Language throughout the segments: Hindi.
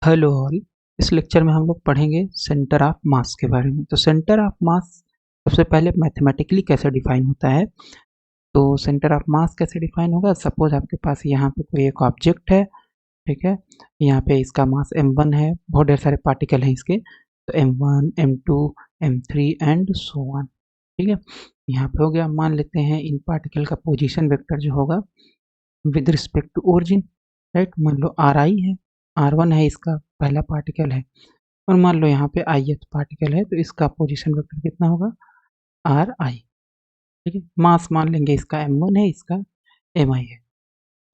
Hello all. इस लेक्चर में हम लोग पढ़ेंगे सेंटर ऑफ मास के बारे में। तो सेंटर ऑफ मास सबसे पहले मैथमेटिकली कैसे डिफाइन होता है। तो सेंटर ऑफ मास कैसे डिफाइन होगा, सपोज आपके पास यहाँ पे कोई एक ऑब्जेक्ट है, ठीक है। यहाँ पे इसका मास m1 है, बहुत ढेर सारे पार्टिकल हैं इसके, तो m1 m2 m3 and so on, ठीक है। यहाँ पे हो गया, मान लेते हैं इन पार्टिकल का पोजीशन वेक्टर जो होगा with respect to origin, right. मान लो ri है, r1 है, इसका पहला पार्टिकल है, और मान लो यहाँ पे ith पार्टिकल है, तो इसका पोजीशन वेक्टर कितना होगा, ri, ठीक है। मास मान लेंगे इसका m1 है, इसका mi है।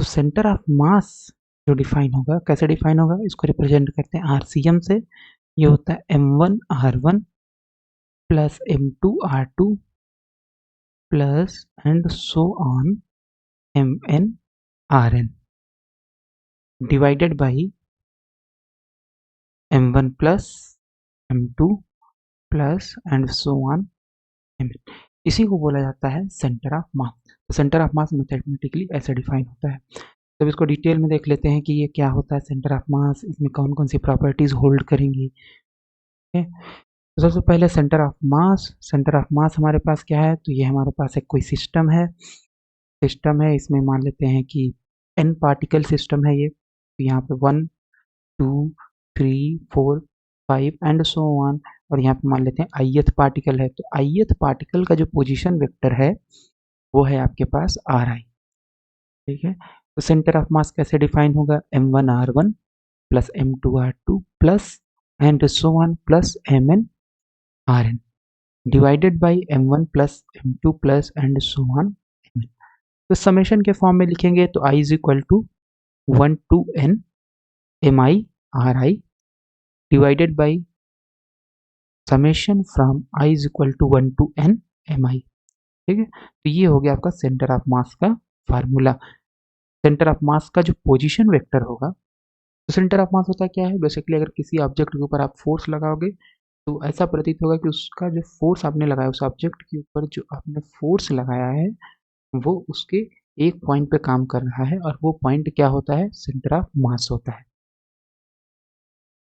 तो सेंटर ऑफ मास जो डिफाइन होगा, कैसे डिफाइन होगा, इसको रिप्रेजेंट करते हैं RCM से। ये होता है m1 r1 plus m2 r2 plus and so on mn rn divided by m1 plus m2 plus and so on mn। इसी को बोला जाता है सेंटर ऑफ मास। तो सेंटर ऑफ मास मैथमेटिकली ऐसे डिफाइन होता है। तो इसको डिटेल में देख लेते हैं कि ये क्या होता है सेंटर ऑफ मास, इसमें कौन कौन सी प्रॉपर्टीज होल्ड करेंगी। तो सबसे पहले centre of mass. Centre of मास हमारे पास क्या है, तो ये हमारे पास एक कोई सिस्टम है, इसमें मान लेते हैं कि n पार्टिकल सिस्टम है ये। तो यहाँ पे 1 2 3 4 5 एंड सो ऑन, और यहाँ पे मान लेते हैं ith पार्टिकल है। तो ith पार्टिकल का जो पोजीशन वेक्टर है वो है आपके पास ri, ठीक है। तो सेंटर ऑफ मास कैसे डिफाइन होगा, m1 r1 plus m2 r2 plus and so on plus mn rn divided by m1 plus m2 plus and so on mn। तो समेशन के फॉर्म में लिखेंगे तो I is equal to 1 to n mi ri divided by summation from I is equal to 1 to n mi, ठीक है। तो ये हो गया आपका सेंटर ऑफ मास का फार्मूला। सेंटर ऑफ मास का जो पोजीशन वेक्टर होगा, तो सेंटर ऑफ मास होता क्या है, बेसिकली अगर किसी ऑब्जेक्ट के ऊपर आप फोर्स लगाओगे तो ऐसा प्रतीत होगा कि उसका जो फोर्स आपने लगाया, उस ऑब्जेक्ट के ऊपर जो आपने फोर्स लगाया है वो उसके एक पॉइंट पे काम कर रहा है, और वो पॉइंट क्या होता है, सेंटर ऑफ मास होता है।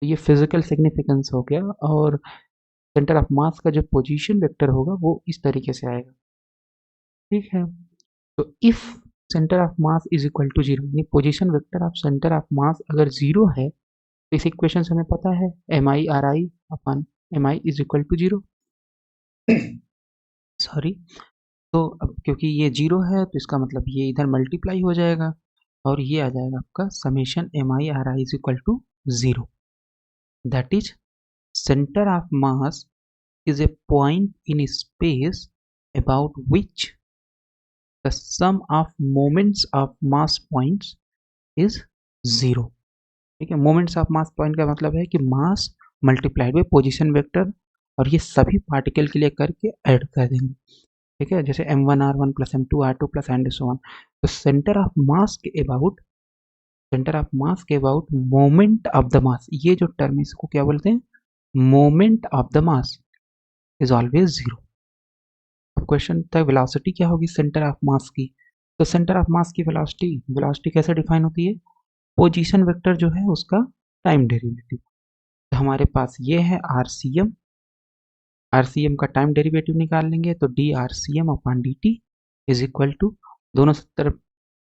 तो ये फिजिकल सिग्निफिकेंस हो गया। और सेंटर ऑफ मास का जो पोजीशन वेक्टर होगा वो इस तरीके से आएगा, ठीक है। तो if centre of mass is equal to zero, यानी position vector of centre of mass अगर जीरो है, तो इस इक्वेशन से हमें पता है mi ri अपन mi is equal to zero, sorry. तो अब क्योंकि ये जीरो है तो इसका मतलब ये इधर मल्टीप्लाई हो जाएगा, और ये आ जाएगा आपका summation mi ri is equal to zero. That is centre of mass is a point in space about which the sum of moments of mass points is zero, ठीक है। मोमेंट्स ऑफ मास पॉइंट का मतलब है कि mass multiplied by position vector, और ये सभी पार्टिकल के लिए करके ऐड कर देंगे, ठीक है। जैसे m1 r1 plus m2 r2 plus and so on. तो सेंटर ऑफ मास के about moment of the mass, ये जो टर्म इसको क्या बोलते हैं, moment of the mass is always zero. अब क्वेश्चन था वेलोसिटी क्या होगी सेंटर ऑफ मास की। तो सेंटर ऑफ मास की वेलोसिटी कैसे डिफाइन होती है, पोजीशन वेक्टर जो है उसका टाइम डेरिवेटिव। तो हमारे पास ये है आरसीएम, आरसीएम का टाइम डेरिवेटिव निकाल लेंगे तो D RCM upon D T is equal to, दोनों तरफ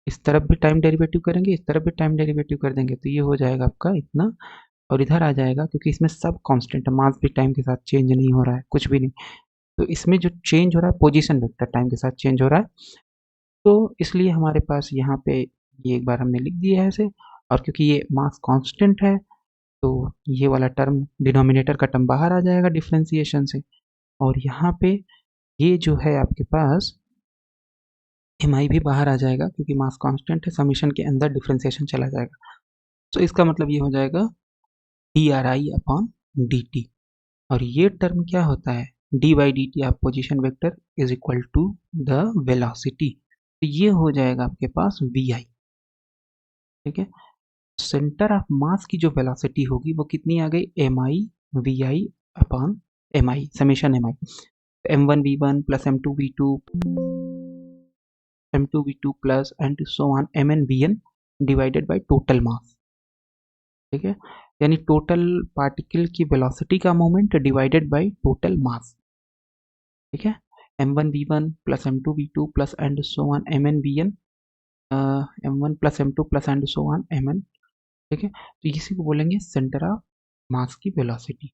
इस तरफ भी टाइम डेरिवेटिव करेंगे, इस तरफ भी टाइम डेरिवेटिव कर देंगे, तो ये हो जाएगा आपका इतना, और इधर आ जाएगा क्योंकि इसमें सब कांस्टेंट है, मास भी टाइम के साथ चेंज नहीं हो रहा है, कुछ भी नहीं। तो इसमें जो चेंज हो रहा है पोजीशन वेक्टर टाइम के साथ चेंज हो रहा है, तो इसलिए हमारे पास यहाँ पे ये एक बार हमने लिख दिया है ऐसे। और क्योंकि ये मास कांस्टेंट है तो ये वाला टर्म, डिनोमिनेटर का टर्म बाहर आ जाएगा डिफ्रेंसिएशन से, और यहाँ पे ये जो है आपके पास mi भी बाहर आ जाएगा क्योंकि मास कांस्टेंट है, समीशन के अंदर डिफ्रेंसिएशन चला जाएगा। तो इसका मतलब ये हो जाएगा D R I upon D T, और ये टर्म क्या होता है, D by D T of position vector is equal to the velocity. तो ये हो जाएगा आपके पास वी आई, ठीक है। सेंटर ऑफ मास की जो वेलोसिटी होगी वो कितनी आ गई, M I V I upon M I summation M I, M one V one plus M two V two plus and so on M N V N divided by total mass, ठीक है। यानी टोटल पार्टिकल की वेलोसिटी का moment divided by total mass, ठीक है। m1v1 plus m2v2 plus and so on mn m1 plus m2 plus and so on mn, ठीक है। तो इसी को बोलेंगे सेंटर ऑफ मास की वेलोसिटी,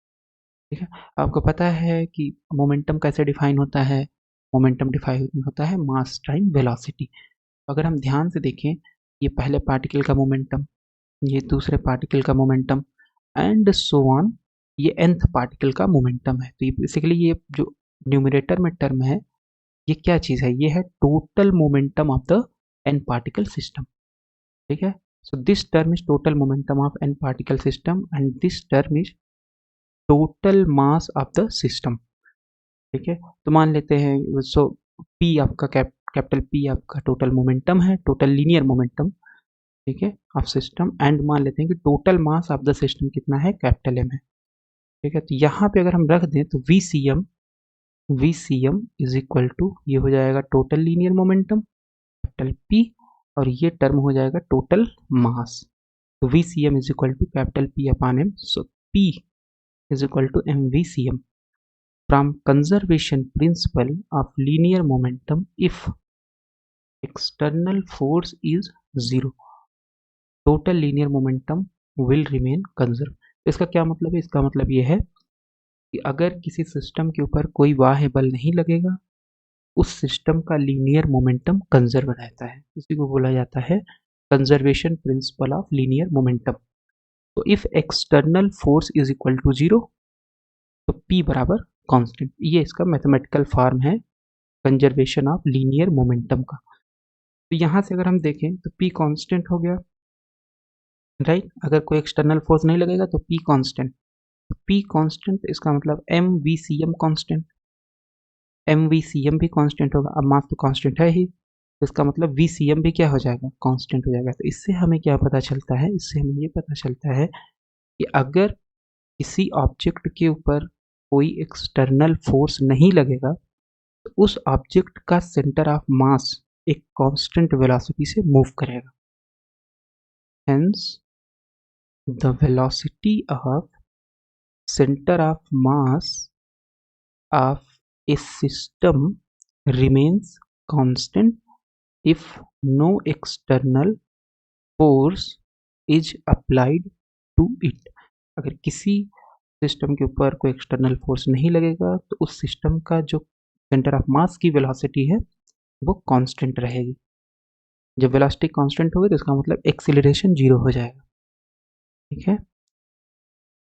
ठीक है। आपको पता है कि मोमेंटम कैसे डिफाइन होता है, मोमेंटम डिफाइन होता है मास टाइम वेलोसिटी। अगर हम ध्यान से देखें, ये पहले पार्टिकल का मोमेंटम, ये दूसरे पार्टिकल का मोमेंटम एंड सो ऑन, ये nth पार्टिकल का मोमेंटम है। तो ये बेसिकली ये जो न्यूमरेटर में टर्म है, ये क्या चीज़ है, ये है total momentum of the n particle system, ठीक है। So this term is total momentum of n particle system and this term is total mass of the system, ठीक है। तो मान लेते हैं, सो p आपका कैपिटल P आपका टोटल मोमेंटम है, टोटल लीनियर मोमेंटम, ठीक है, ऑफ सिस्टम, एंड मान लेते हैं कि total mass of the system कितना है, कैपिटल M है, ठीक है। तो यहाँ पे अगर हम रख दें तो VCM इज इक्वल टू, ये हो जाएगा total linear momentum capital P, और ये टर्म हो जाएगा टोटल मास। तो VCM is equal to capital P upon M, so P is equal to MVCM from conservation principle of linear momentum if external force is zero, total linear momentum will remain conserved। इसका क्या मतलब है, इसका मतलब ये है कि अगर किसी सिस्टम के ऊपर कोई बाह्य बल नहीं लगेगा, उस सिस्टम का लीनियर मोमेंटम कंजर्व रहता है, इसी को बोला जाता है conservation principle of linear momentum. तो if external force is equal to zero, तो P बराबर कांस्टेंट, ये इसका मैथमेटिकल फॉर्म है कंजर्वेशन ऑफ लीनियर मोमेंटम का। तो यहाँ से अगर हम देखें तो P कांस्टेंट हो गया, राइट। अगर कोई एक्सटर्नल फोर्स नहीं लगेगा तो P कांस्टेंट, तो P कांस्टेंट इसका मतलब MVCM कांस्टेंट, MVCM भी कांस्टेंट होगा, अब मास तो कांस्टेंट है ही, तो इसका मतलब VCM भी क्या हो जाएगा, कांस्टेंट हो जाएगा। तो इससे हमें क्या पता चलता है, इससे हमें ये पता चलता है कि अगर किसी ऑब्जेक्ट के ऊपर कोई एक्सटर्नल फोर्स नहीं लगेगा, तो उस ऑब्जेक्ट का सेंटर ऑफ मास एक कांस्टेंट वेलोसिटी से मूव करेगा। Hence the velocity of centre of mass of a system remains constant if no external force is applied to it. अगर किसी सिस्टम के ऊपर कोई एक्सटर्नल फोर्स नहीं लगेगा तो उस सिस्टम का जो सेंटर ऑफ मास की वेलोसिटी है वो कांस्टेंट रहेगी। जब वेलोसिटी कांस्टेंट होगी तो इसका मतलब एक्सीलरेशन जीरो हो जाएगा, ठीक है।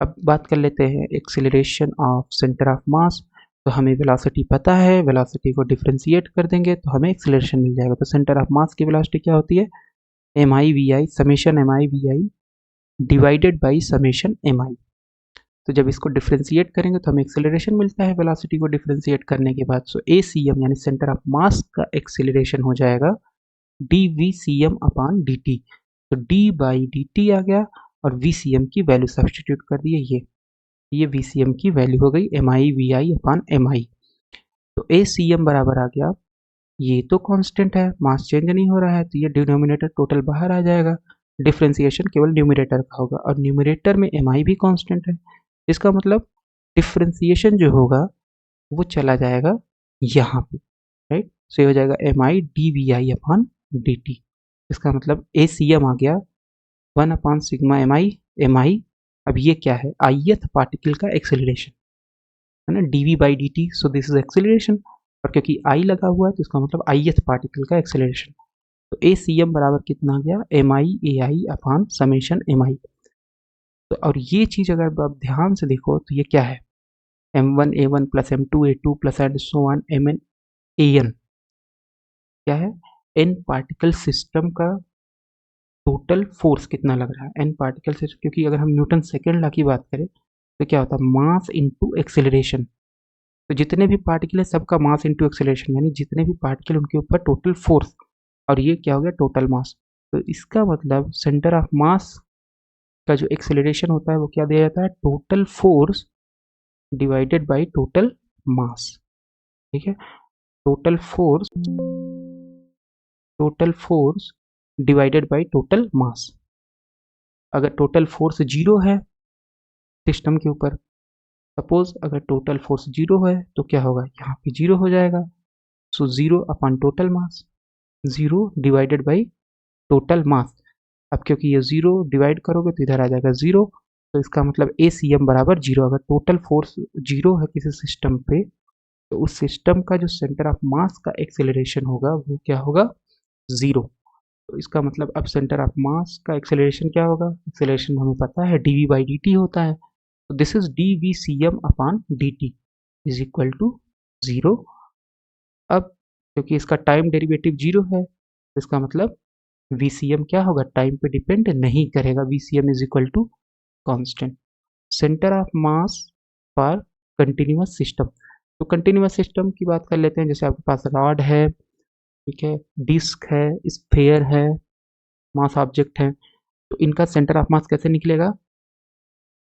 अब बात कर लेते हैं एक्सीलरेशन ऑफ सेंटर ऑफ मास। तो हमें वेलोसिटी पता है, वेलोसिटी को डिफ्रेंशिएट कर देंगे तो हमें एक्सीलरेशन मिल जाएगा। तो सेंटर ऑफ मास की वेलोसिटी क्या होती है, MI/VI summation MI/VI divided by summation MI। तो जब इसको डिफ्रेंशिएट करेंगे तो हमें एक्सेलरेशन मिलता है वेलोसिटी को डिफ्रेंशिएट करने के बाद। सो ACM यानी सेंटर ऑफ मास का एक्सेलरेशन हो जाएगा DVCM अपॉन DT। तो D बाई DT आ गया और VCM की वैल्यू सब्सटीट्यूट कर दिए, ये VCM की वैल्यू हो गई MI/VI अपॉन MI। तो ACM बराबर आ गया, ये तो कांस्टेंट है, मास चेंज नहीं हो रहा है, तो ये डिनोमिनेटर टोटल बाहर आ जाएगा, डिफ्रेंसिएशन केवल न्यूमरेटर का होगा, और न्यूमरेटर में MI भी कांस्टेंट है। इसका मतलब डिफ्रेंसिएशन जो होगा वो चला जाएगा यहाँ पे, राइट। सो ये हो जाएगा MI/dVI अपॉन DT। इसका मतलब ACM आ गया 1/σMI। अब ये क्या है, ith पार्टिकल का एक्सेलरेशन है ना, dV/dt। So this is acceleration, और क्योंकि I लगा हुआ है तो इसका मतलब ith पार्टिकल का एक्सेलरेशन। तो ACM बराबर कितना आ गया, MI/AI अपॉन समेशन MI। तो और ये चीज अगर आप ध्यान से देखो तो ये क्या है, M1A1 plus M2A2 plus and so on MNAN, क्या है, n पार्टिकल सिस्टम का टोटल फोर्स कितना लग रहा है, n पार्टिकल सिस्टम। क्योंकि अगर हम न्यूटन सेकेंड लॉ की बात करें तो क्या होता है, मास इनटू एक्सेलरेशन। तो जितने भी पार्टिकल है सबका मास इनटू एक्सेलरेशन, यानी जितने भी पार्टिकल उनके ऊपर टोटल फोर्स, और ये क्या हो गया, टोटल मास। तो इसका मतलब सेंटर ऑफ मास का जो एक्सेलरेशन होता है वो क्या दिया जाता है, total force divided by total mass, ठीक है। Total force divided by total मास। अगर टोटल फोर्स जीरो है सिस्टम के ऊपर। सपोज अगर टोटल फोर्स 0 है तो क्या होगा, यहाँ पे 0 हो जाएगा। सो 0 upon total mass, 0 divided by total मास। अब क्योंकि ये 0 डिवाइड करोगे तो इधर आ जाएगा 0, तो इसका मतलब ACM बराबर 0। अगर टोटल फोर्स 0 है किसी सिस्टम पे, तो उस सिस्टम का जो सेंटर ऑफ मास का एक्सेलरेशन होगा वो क्या होगा, 0। तो इसका मतलब अब सेंटर ऑफ मास का एक्सेलरेशन क्या होगा, एक्सेलरेशन हमें पता है dv/dt होता है। तो this is dvcm upon dt is equal to 0। अब क्योंकि इसका टाइम डेरिवेटिव 0 है, तो इसका मतलब VCM क्या होगा, टाइम पे डिपेंड नहीं करेगा। VCM is equal to constant. Centre of mass for continuous system, तो कंटिन्यूअस सिस्टम की बात कर लेते हैं। जैसे आपके पास रॉड है, ठीक है, डिस्क है, स्फेयर है, मास ऑब्जेक्ट है, तो इनका सेंटर ऑफ मास कैसे निकलेगा।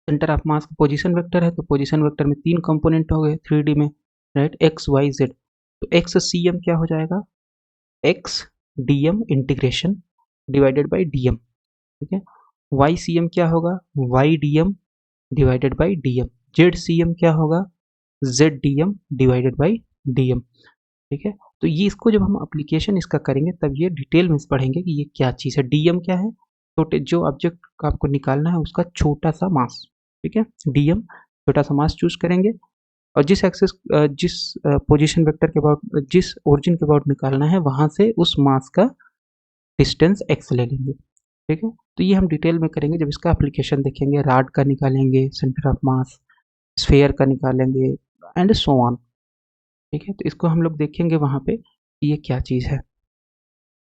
सेंटर ऑफ मास का पोजीशन वेक्टर है, तो पोजीशन वेक्टर में 3 कंपोनेंट हो गए 3D में, राइट, एक्स वाई जेड। तो एक्स सी एम क्या हो जाएगा, X D M integration divided by D M, ठीक है। वाई सी एम क्या होगा, Y D M divided by D M. Z C M क्या होगा, Z D M divided by D M, ठीक है। तो ये इसको जब हम एप्लीकेशन इसका करेंगे तब ये डिटेल में पढ़ेंगे कि ये क्या चीज़ है। डीएम क्या है, छोटे जो ऑब्जेक्ट का आपको निकालना है उसका छोटा सा मास, ठीक है। डीएम छोटा सा मास चूज करेंगे, और जिस एक्सेस जिस पोजीशन वेक्टर के अबाउट, जिस ओरिजिन के अबाउट निकालना है वहां से उस मास का डिस्टेंस एक्स ले लेंगे, ठीक है। तो ये हम डिटेल में करेंगे जब इसका एप्लीकेशन देखेंगे। रॉड का निकालेंगे सेंटर ऑफ मास, स्फेयर का निकालेंगे, एंड सो ऑन, ठीक है। तो इसको हम लोग देखेंगे वहाँ पे कि ये क्या चीज़ है।